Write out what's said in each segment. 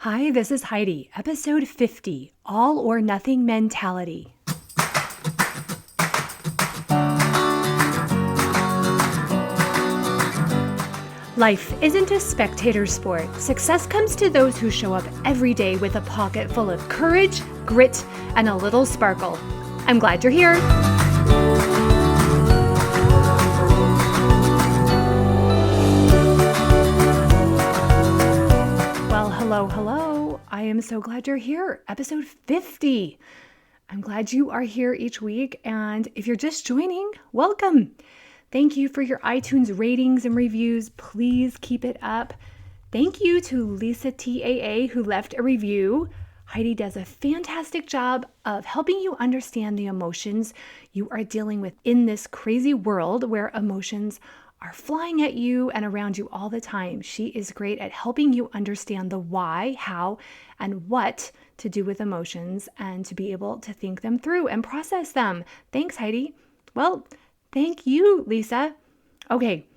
Hi, this is Heidi, episode 50, All or Nothing Mentality. Life isn't a spectator sport. Success comes to those who show up every day with a pocket full of courage, grit, and a little sparkle. I'm glad you're here. Well, hello. I am so glad you're here. Episode 50. I'm glad you are here each week. And if you're just joining, welcome. Thank you for your iTunes ratings and reviews. Please keep it up. Thank you to Lisa TAA who left a review. Heidi does a fantastic job of helping you understand the emotions you are dealing with in this crazy world where emotions are flying at you and around you all the time. She is great at helping you understand the why, how, and what to do with emotions and to be able to think them through and process them. Thanks, Heidi. Well, thank you, Lisa. Okay,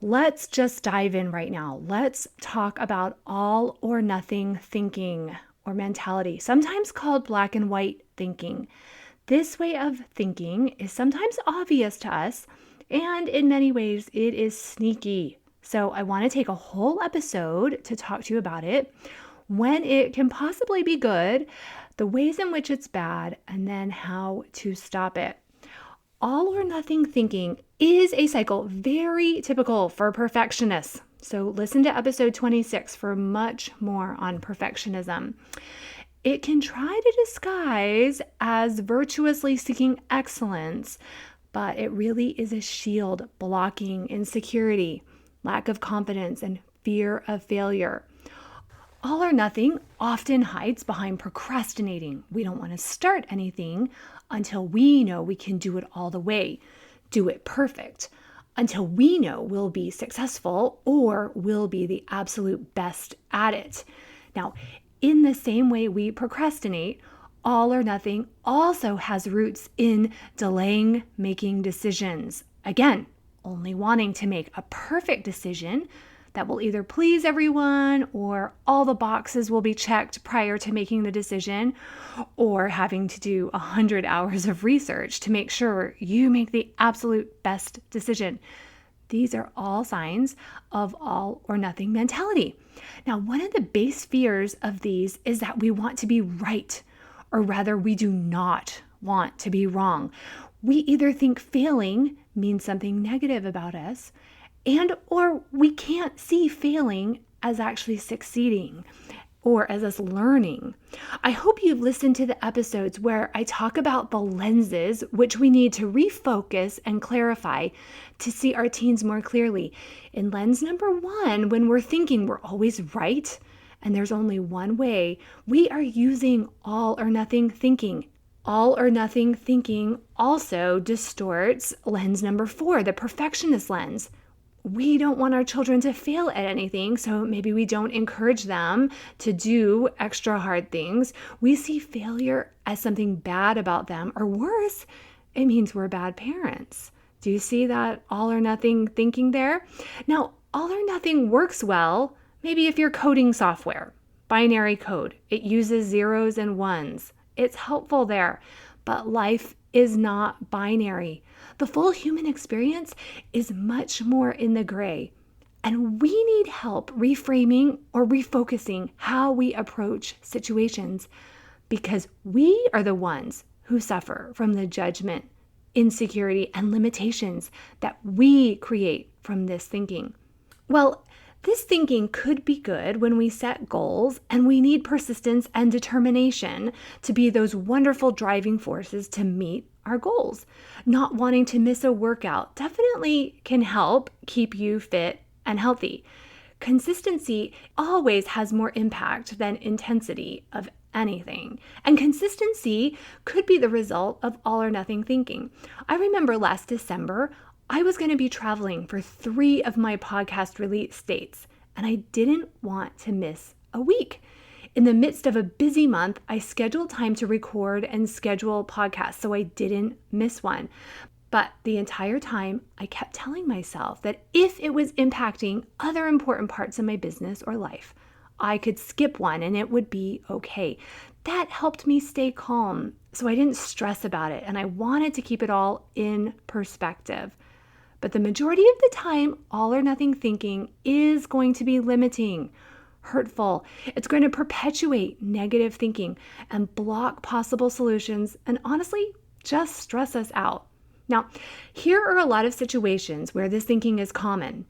let's just dive in right now. Let's talk about all or nothing thinking or mentality, sometimes called black and white thinking. This way of thinking is sometimes obvious to us, and in many ways, it is sneaky. So I want to take a whole episode to talk to you about it, when it can possibly be good, the ways in which it's bad, and then how to stop it. All or nothing thinking is a cycle very typical for perfectionists. So listen to episode 26 for much more on perfectionism. It can try to disguise as virtuously seeking excellence, but it really is a shield blocking insecurity, lack of confidence, and fear of failure. All or nothing often hides behind procrastinating. We don't want to start anything until we know we can do it all the way, do it perfect, until we know we'll be successful or will be the absolute best at it. Now, in the same way we procrastinate, all or nothing also has roots in delaying making decisions. Again, only wanting to make a perfect decision that will either please everyone or all the boxes will be checked prior to making the decision, or having to do 100 hours of research to make sure you make the absolute best decision. These are all signs of all or nothing mentality. Now, one of the base fears of these is that we want to be right, or rather we do not want to be wrong. We either think failing means something negative about us, and or we can't see failing as actually succeeding or as us learning. I hope you've listened to the episodes where I talk about the lenses which we need to refocus and clarify to see our teens more clearly. In lens number 1, when we're thinking we're always right and there's only one way, we are using all or nothing thinking. All or nothing thinking also distorts lens number 4, the perfectionist lens. We don't want our children to fail at anything, so maybe we don't encourage them to do extra hard things. We see failure as something bad about them, or worse, it means we're bad parents. Do you see that all or nothing thinking there? Now, all or nothing works well, maybe if you're coding software, binary code. It uses zeros and ones. It's helpful there, but life is not binary. The full human experience is much more in the gray, and we need help reframing or refocusing how we approach situations, because we are the ones who suffer from the judgment, insecurity, and limitations that we create from this thinking. Well, this thinking could be good when we set goals and we need persistence and determination to be those wonderful driving forces to meet our goals. Not wanting to miss a workout definitely can help keep you fit and healthy. Consistency always has more impact than intensity of anything. And consistency could be the result of all or nothing thinking. I remember last December, I was going to be traveling for 3 of my podcast release dates, and I didn't want to miss a week. In the midst of a busy month, I scheduled time to record and schedule podcasts so I didn't miss one. But the entire time, I kept telling myself that if it was impacting other important parts of my business or life, I could skip one and it would be okay. That helped me stay calm, so I didn't stress about it, and I wanted to keep it all in perspective. But the majority of the time, all or nothing thinking is going to be limiting, hurtful. It's going to perpetuate negative thinking and block possible solutions, and honestly, just stress us out. Now, here are a lot of situations where this thinking is common.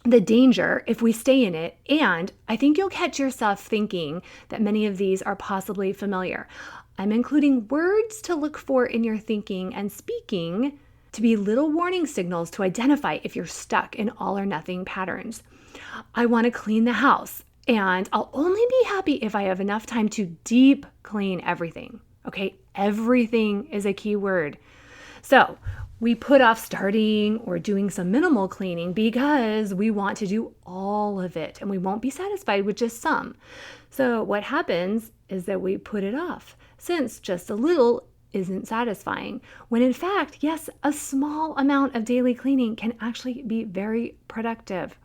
The danger if we stay in it, and I think you'll catch yourself thinking that many of these are possibly familiar. I'm including words to look for in your thinking and speaking to be little warning signals to identify if you're stuck in all or nothing patterns. I want to clean the house, and I'll only be happy if I have enough time to deep clean everything. Okay, everything is a key word. So we put off starting or doing some minimal cleaning because we want to do all of it and we won't be satisfied with just some. So what happens is that we put it off since just a little isn't satisfying, when in fact, yes, a small amount of daily cleaning can actually be very productive.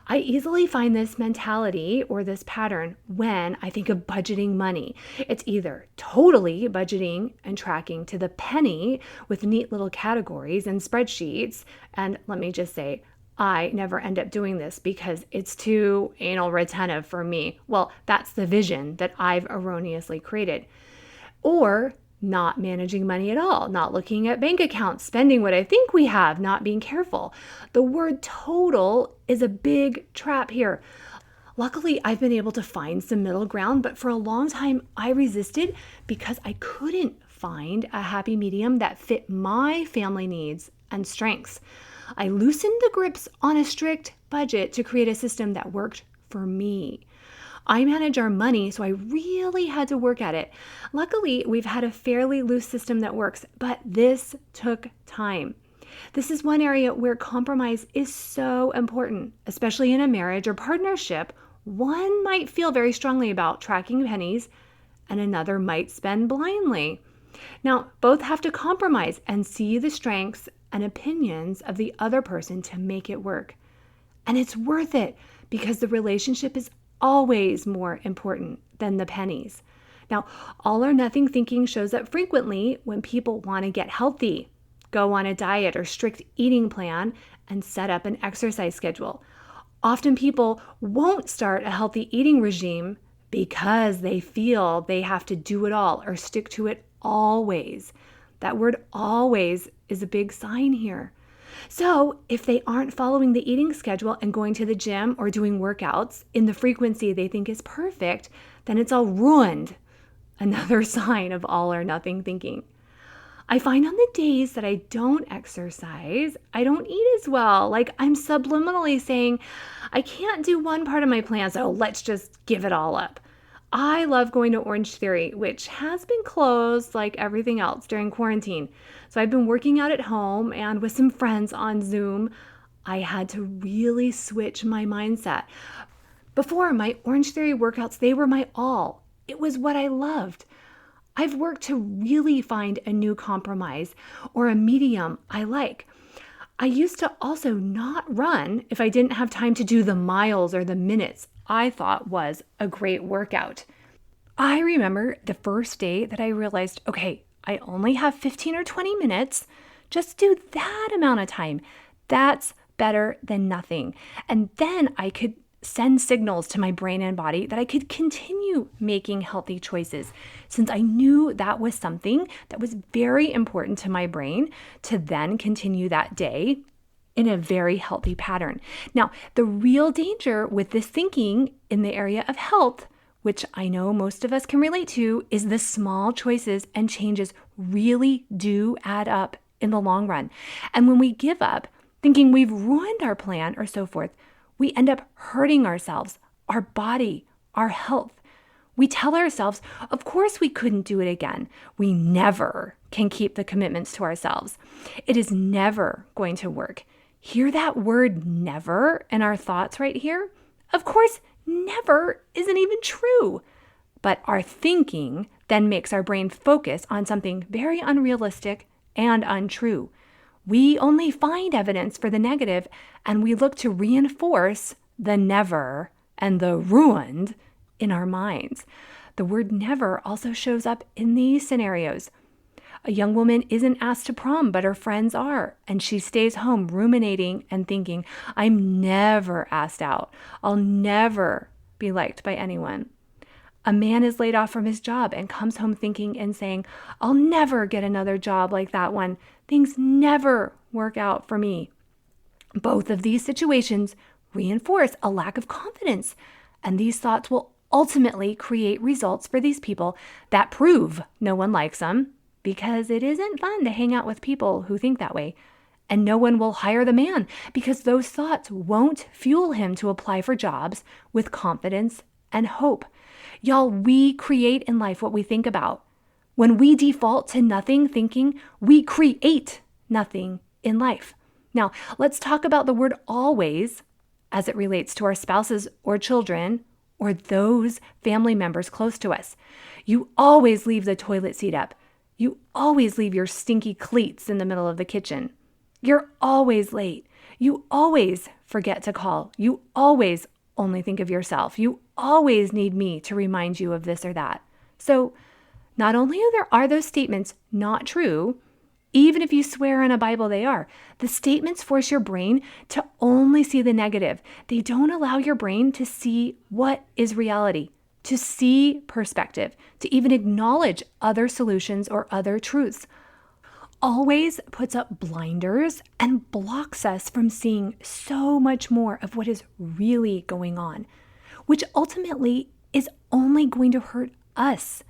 I easily find this mentality or this pattern when I think of budgeting money. It's either totally budgeting and tracking to the penny with neat little categories and spreadsheets. And let me just say, I never end up doing this because it's too anal retentive for me. Well, that's the vision that I've erroneously created. Or not managing money at all, not looking at bank accounts, spending what I think we have, not being careful. The word total is a big trap here. Luckily, I've been able to find some middle ground, but for a long time, I resisted because I couldn't find a happy medium that fit my family needs and strengths. I loosened the grips on a strict budget to create a system that worked for me. I manage our money, so I really had to work at it. Luckily, we've had a fairly loose system that works, but this took time. This is one area where compromise is so important, especially in a marriage or partnership. One might feel very strongly about tracking pennies, and another might spend blindly. Now, both have to compromise and see the strengths and opinions of the other person to make it work. And it's worth it because the relationship is always more important than the pennies. Now, all or nothing thinking shows up frequently when people want to get healthy, go on a diet or strict eating plan, and set up an exercise schedule. Often people won't start a healthy eating regime because they feel they have to do it all or stick to it always. That word always is a big sign here. So if they aren't following the eating schedule and going to the gym or doing workouts in the frequency they think is perfect, then it's all ruined. Another sign of all or nothing thinking. I find on the days that I don't exercise, I don't eat as well. Like I'm subliminally saying, I can't do one part of my plan, so let's just give it all up. I love going to Orange Theory, which has been closed like everything else during quarantine. So I've been working out at home and with some friends on Zoom. I had to really switch my mindset. Before, my Orange Theory workouts, they were my all. It was what I loved. I've worked to really find a new compromise or a medium I like. I used to also not run if I didn't have time to do the miles or the minutes I thought was a great workout. I remember the first day that I realized, okay, I only have 15 or 20 minutes. Just do that amount of time. That's better than nothing. And then I could send signals to my brain and body that I could continue making healthy choices, since I knew that was something that was very important to my brain to then continue that day in a very healthy pattern. Now, the real danger with this thinking in the area of health, which I know most of us can relate to, is the small choices and changes really do add up in the long run. And when we give up, thinking we've ruined our plan or so forth, we end up hurting ourselves, our body, our health. We tell ourselves, of course we couldn't do it again. We never can keep the commitments to ourselves. It is never going to work. Hear that word never in our thoughts right here? Of course, never isn't even true. But our thinking then makes our brain focus on something very unrealistic and untrue. We only find evidence for the negative and we look to reinforce the never and the ruined in our minds. The word never also shows up in these scenarios. A young woman isn't asked to prom, but her friends are, and she stays home ruminating and thinking, I'm never asked out. I'll never be liked by anyone. A man is laid off from his job and comes home thinking and saying, I'll never get another job like that one. Things never work out for me. Both of these situations reinforce a lack of confidence, and these thoughts will ultimately create results for these people that prove no one likes them, because it isn't fun to hang out with people who think that way. And no one will hire the man because those thoughts won't fuel him to apply for jobs with confidence and hope. Y'all, we create in life what we think about. When we default to nothing thinking, we create nothing in life. Now, let's talk about the word always as it relates to our spouses or children or those family members close to us. You always leave the toilet seat up. You always leave your stinky cleats in the middle of the kitchen. You're always late. You always forget to call. You always only think of yourself. You always need me to remind you of this or that. So not only are those statements not true, even if you swear on a Bible they are, the statements force your brain to only see the negative. They don't allow your brain to see what is reality, to see perspective, to even acknowledge other solutions or other truths. Always puts up blinders and blocks us from seeing so much more of what is really going on, which ultimately is only going to hurt us.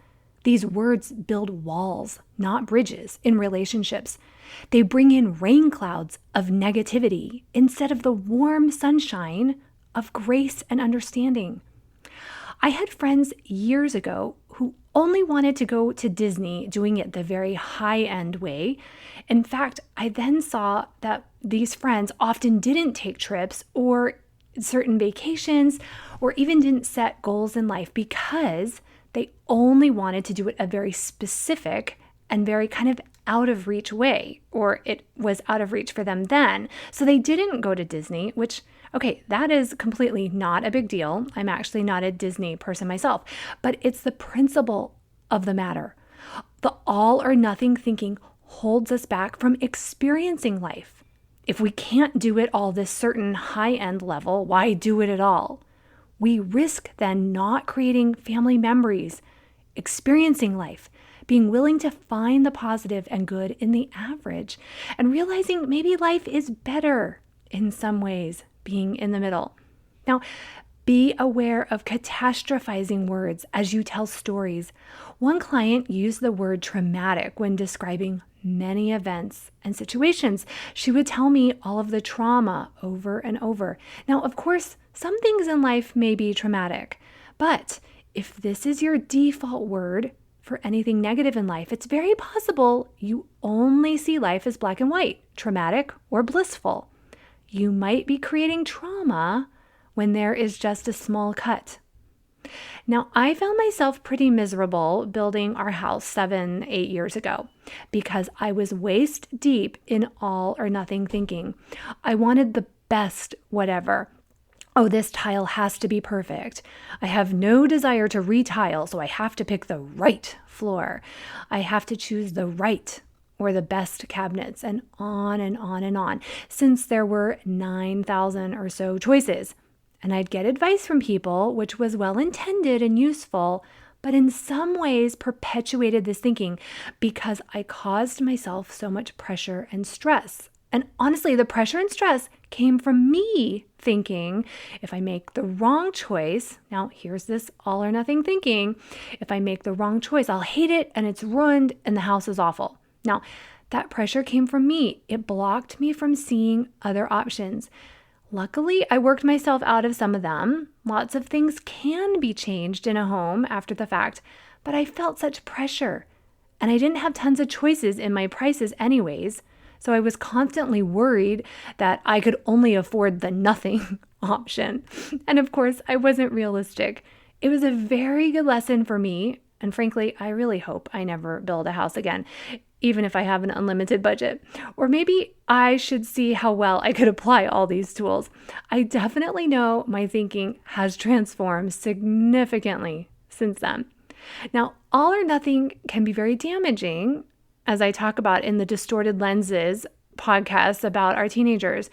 These words build walls, not bridges, in relationships. They bring in rain clouds of negativity instead of the warm sunshine of grace and understanding. I had friends years ago who only wanted to go to Disney, doing it the very high-end way. In fact, I then saw that these friends often didn't take trips or certain vacations or even didn't set goals in life because they only wanted to do it a very specific and very kind of out of reach way, or it was out of reach for them then. So they didn't go to Disney, which, okay, that is completely not a big deal. I'm actually not a Disney person myself, but it's the principle of the matter. The all or nothing thinking holds us back from experiencing life. If we can't do it all this certain high-end level, why do it at all? We risk then not creating family memories, experiencing life, being willing to find the positive and good in the average, and realizing maybe life is better in some ways being in the middle. Now, be aware of catastrophizing words as you tell stories. One client used the word traumatic when describing many events and situations. She would tell me all of the trauma over and over. Now, of course, some things in life may be traumatic, but if this is your default word for anything negative in life, it's very possible you only see life as black and white, traumatic or blissful. You might be creating trauma when there is just a small cut. Now, I found myself pretty miserable building our house 7-8 years ago because I was waist deep in all or nothing thinking. I wanted the best whatever. Oh, this tile has to be perfect. I have no desire to retile, so I have to pick the right floor. I have to choose the right or the best cabinets, and on and on and on, since there were 9,000 or so choices. And I'd get advice from people, which was well-intended and useful, but in some ways perpetuated this thinking because I caused myself so much pressure and stress. And honestly, the pressure and stress came from me thinking, if I make the wrong choice, now here's this all or nothing thinking, if I make the wrong choice, I'll hate it and it's ruined and the house is awful. Now, that pressure came from me. It blocked me from seeing other options. Luckily, I worked myself out of some of them. Lots of things can be changed in a home after the fact, but I felt such pressure. And I didn't have tons of choices in my prices anyways, so I was constantly worried that I could only afford the nothing option. And of course, I wasn't realistic. It was a very good lesson for me, and frankly, I really hope I never build a house again. even if I have an unlimited budget. Or maybe I should see how well I could apply all these tools. I definitely know my thinking has transformed significantly since then. Now, all or nothing can be very damaging, as I talk about in the Distorted Lenses podcast about our teenagers,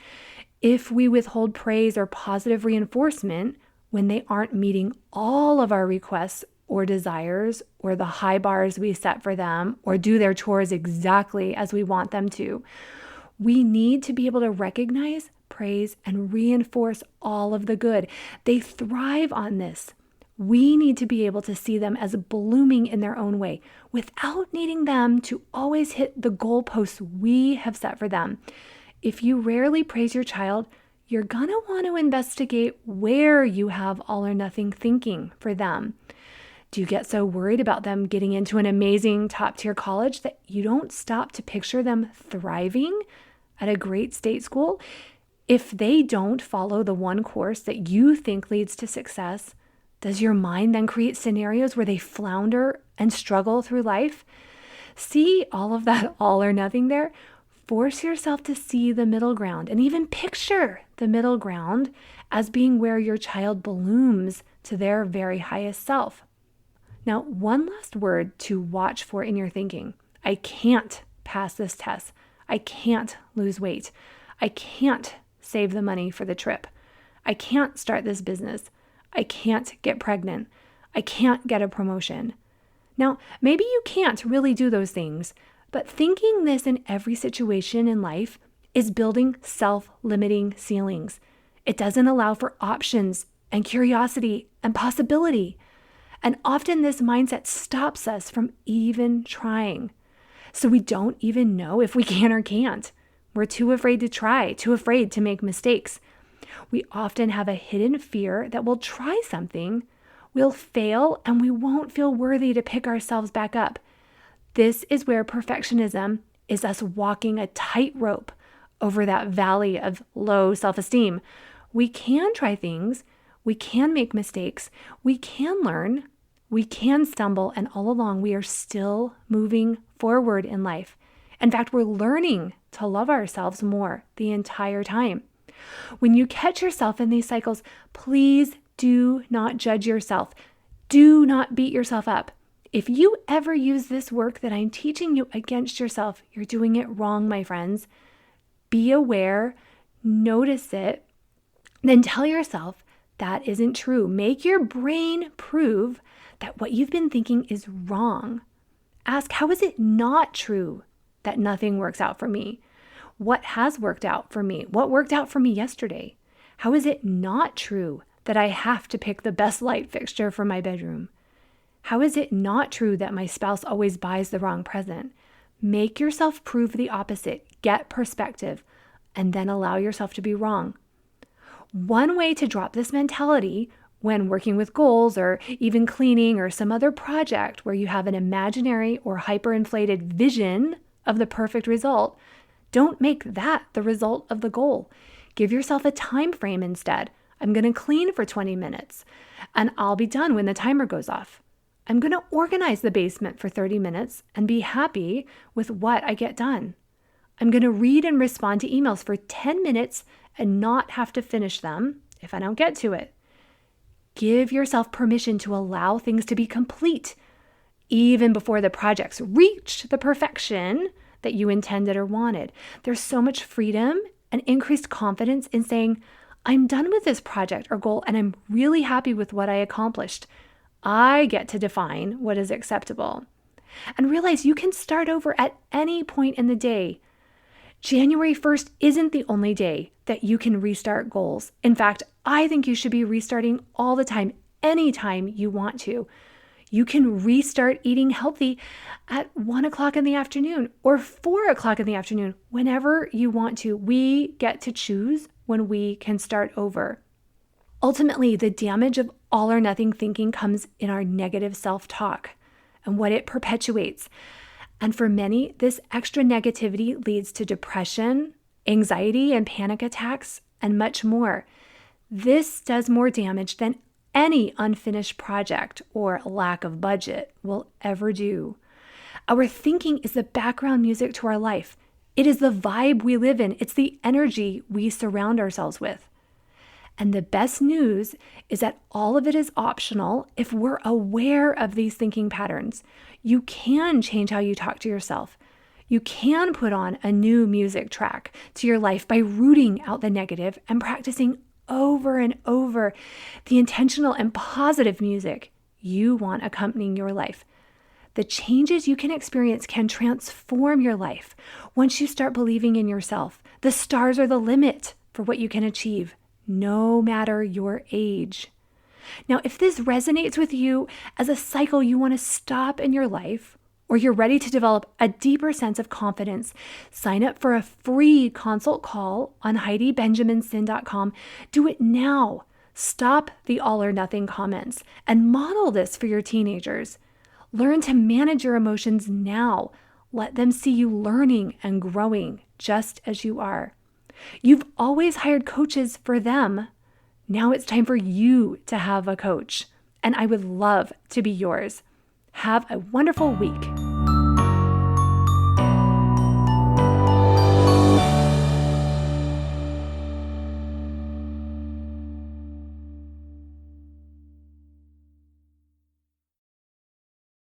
if we withhold praise or positive reinforcement when they aren't meeting all of our requests or desires or the high bars we set for them or do their chores exactly as we want them to. We need to be able to recognize, praise, and reinforce all of the good. They thrive on this. We need to be able to see them as blooming in their own way without needing them to always hit the goalposts we have set for them. If you rarely praise your child, you're going to want to investigate where you have all or nothing thinking for them. Do you get so worried about them getting into an amazing top-tier college that you don't stop to picture them thriving at a great state school? If they don't follow the one course that you think leads to success, does your mind then create scenarios where they flounder and struggle through life? See all of that all or nothing there? Force yourself to see the middle ground and even picture the middle ground as being where your child blooms to their very highest self. Now, one last word to watch for in your thinking. I can't pass this test. I can't lose weight. I can't save the money for the trip. I can't start this business. I can't get pregnant. I can't get a promotion. Now, maybe you can't really do those things, but thinking this in every situation in life is building self-limiting ceilings. It doesn't allow for options and curiosity and possibility. And often this mindset stops us from even trying. So we don't even know if we can or can't. We're too afraid to try, too afraid to make mistakes. We often have a hidden fear that we'll try something, we'll fail, and we won't feel worthy to pick ourselves back up. This is where perfectionism is us walking a tightrope over that valley of low self-esteem. We can try things, we can make mistakes, we can learn, we can stumble, and all along we are still moving forward in life. In fact, we're learning to love ourselves more the entire time. When you catch yourself in these cycles, please do not judge yourself. Do not beat yourself up. If you ever use this work that I'm teaching you against yourself, you're doing it wrong, my friends. Be aware, notice it, then tell yourself that isn't true. Make your brain prove that what you've been thinking is wrong. Ask, how is it not true that nothing works out for me? What has worked out for me? What worked out for me yesterday? How is it not true that I have to pick the best light fixture for my bedroom? How is it not true that my spouse always buys the wrong present? Make yourself prove the opposite, get perspective, and then allow yourself to be wrong. One way to drop this mentality when working with goals or even cleaning or some other project where you have an imaginary or hyperinflated vision of the perfect result, don't make that the result of the goal. Give yourself a time frame instead. I'm going to clean for 20 minutes and I'll be done when the timer goes off. I'm going to organize the basement for 30 minutes and be happy with what I get done. I'm going to read and respond to emails for 10 minutes and not have to finish them if I don't get to it. Give yourself permission to allow things to be complete, even before the projects reached the perfection that you intended or wanted. There's so much freedom and increased confidence in saying, I'm done with this project or goal and I'm really happy with what I accomplished. I get to define what is acceptable. And realize you can start over at any point in the day. January 1st isn't the only day that you can restart goals. In fact, I think you should be restarting all the time, anytime you want to. You can restart eating healthy at 1 o'clock in the afternoon or 4 o'clock in the afternoon, whenever you want to. We get to choose when we can start over. Ultimately, the damage of all or nothing thinking comes in our negative self-talk and what it perpetuates. And for many, this extra negativity leads to depression, anxiety, and panic attacks, and much more. This does more damage than any unfinished project or lack of budget will ever do. Our thinking is the background music to our life. It is the vibe we live in. It's the energy we surround ourselves with. And the best news is that all of it is optional if we're aware of these thinking patterns. You can change how you talk to yourself. You can put on a new music track to your life by rooting out the negative and practicing over and over the intentional and positive music you want accompanying your life. The changes you can experience can transform your life once you start believing in yourself. The stars are the limit for what you can achieve, no matter your age. Now, if this resonates with you as a cycle you want to stop in your life, or you're ready to develop a deeper sense of confidence, sign up for a free consult call on HeidiBenjaminSinn.com. Do it now. Stop the all or nothing comments and model this for your teenagers. Learn to manage your emotions now. Let them see you learning and growing just as you are. You've always hired coaches for them. Now it's time for you to have a coach, and I would love to be yours. Have a wonderful week.